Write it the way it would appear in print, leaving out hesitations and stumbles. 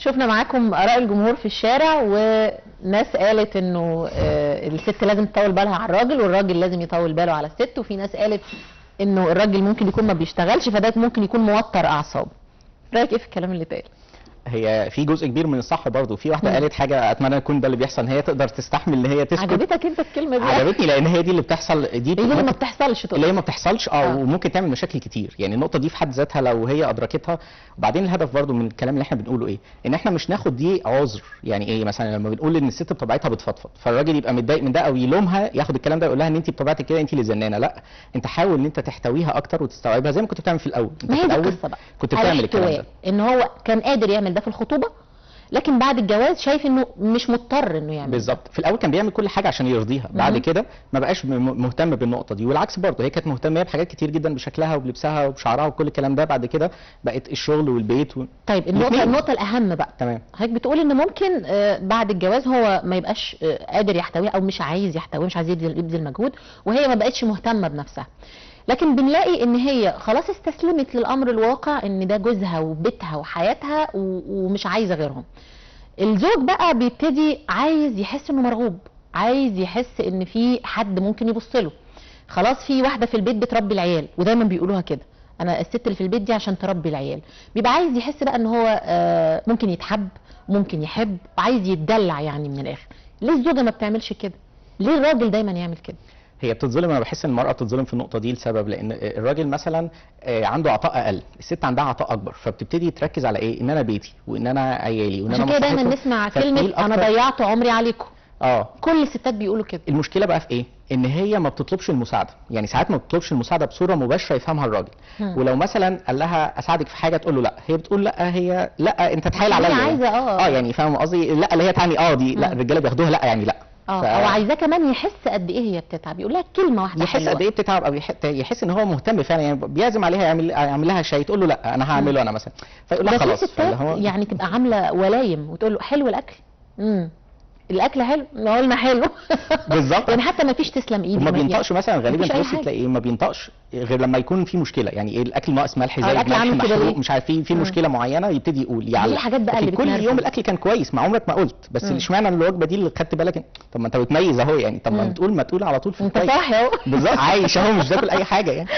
شفنا معاكم اراء الجمهور في الشارع، وناس قالت انه الست لازم تطول بالها على الراجل والراجل لازم يطول باله على الست، وفي ناس قالت انه الراجل ممكن يكون ما بيشتغلش فده ممكن يكون موتر اعصاب. رايك ايه في الكلام اللي اتقال؟ هي في جزء كبير من الصح برضه. في واحده قالت حاجه اتمنى يكون ده اللي بيحصل، ان هي تقدر تستحمل ان هي تسكت. عجبتك انت الكلمه دي؟ عجبتني لان هي دي اللي بتحصل، دي اللي ما بتحصلش اللي هي ما بتحصلش وممكن تعمل مشاكل كتير. يعني النقطه دي في حد ذاتها لو هي ادركتها. وبعدين الهدف برضه من الكلام اللي احنا بنقوله ايه؟ ان احنا مش ناخد دي عذر. يعني ايه مثلا لما بنقول ان الست بطبيعتها بتفضفض فالراجل يبقى متضايق من ده او يلومها، ياخد الكلام ده يقول لها ان انت بطبيعتك كده انت اللي زنانه. لا، انت حاول ان انت تحتويها اكتر وتستوعبها زي ما كنت بتعمل في الاول. انت في الاول كنت بتعمل الكلام ده، ان هو كان قادر يعمل ده في الخطوبه، لكن بعد الجواز شايف انه مش مضطر انه يعمل. بالظبط. في الاول كان بيعمل كل حاجه عشان يرضيها، بعد كده ما بقاش مهتم بالنقطه دي. والعكس برضه، هي كانت مهتمه بحاجات كتير جدا بشكلها وبلبسها وبشعرها وكل الكلام ده، بعد كده بقت الشغل والبيت طيب النقطه الاهم بقى، تمام، حضرتك بتقول ان ممكن بعد الجواز هو ما يبقاش قادر يحتويها او مش عايز يحتويها، مش عايز يبذل مجهود، وهي ما بقتش مهتمه بنفسها. لكن بنلاقي ان هي خلاص استسلمت للامر الواقع ان ده جوزها وبيتها وحياتها ومش عايزه غيرهم. الزوج بقى بيبتدي عايز يحس انه مرغوب، عايز يحس ان في حد ممكن يبص له. خلاص في واحده في البيت بتربي العيال، ودايما بيقولوها كده، انا الست اللي في البيت دي عشان تربي العيال. بيبقى عايز يحس بقى ان هو ممكن يتحب، ممكن يحب، وعايز يتدلع يعني من الاخر. ليه الزوجه ما بتعملش كده؟ ليه الراجل دايما يعمل كده؟ هي بتتظلم. انا بحس ان المراه بتتظلم في النقطه دي لسبب، لان الراجل مثلا عنده عطاء اقل، الست عندها عطاء اكبر، فبتبتدي تركز على ايه؟ ان انا بيتي وان انا عيالي وان انا عشان كده دايما نسمع كلمه انا ضيعت عمري عليكم. كل الستات بيقولوا كده. المشكله بقى في ايه؟ ان هي ما بتطلبش المساعده. يعني ساعات ما بتطلبش المساعده بصوره مباشره يفهمها الراجل. ولو مثلا قال لها اساعدك في حاجه تقول له لا، هي بتقول لا، هي لا انت تحايل عليا. هي عايزه يعني فاهم قصدي؟ لا اللي هي تعني دي لا، الرجاله بياخدوها لا يعني لا. او عايزاه كمان يحس قد ايه هي بتتعب، يقول لها كلمه واحده يحس قد ايه بتتعب، او يحس ان هو مهتم فعلا. يعني بيعزم عليها يعمل لها شاي، تقول له لا انا هعمله انا مثلا، فيقول لها خلاص. يعني تبقى عامله ولايم وتقول له حلو الاكل، الاكل حلو، قلنا حلو. بالظبط. يعني حتى ما فيش تسلم ايدي. وما بينطقش مثلا، غالبا تبصي تلاقيه ما بينطقش غير لما يكون في مشكله. يعني ايه؟ الاكل ناقص ملح، زي الملح محروق، مش عارف في مشكله معينه، يبتدي يقول يعني دي الحاجات بقى اللي كل يوم الاكل كان كويس، ما عمرك ما قلت، بس اشمعنى الوجبه دي اللي خدت بالك؟ طب ما انت بتميز اهو. يعني طب ما تقول على طول في انت صاحي اهو. بالظبط، عايش اهو، مش باكل اي حاجه يعني.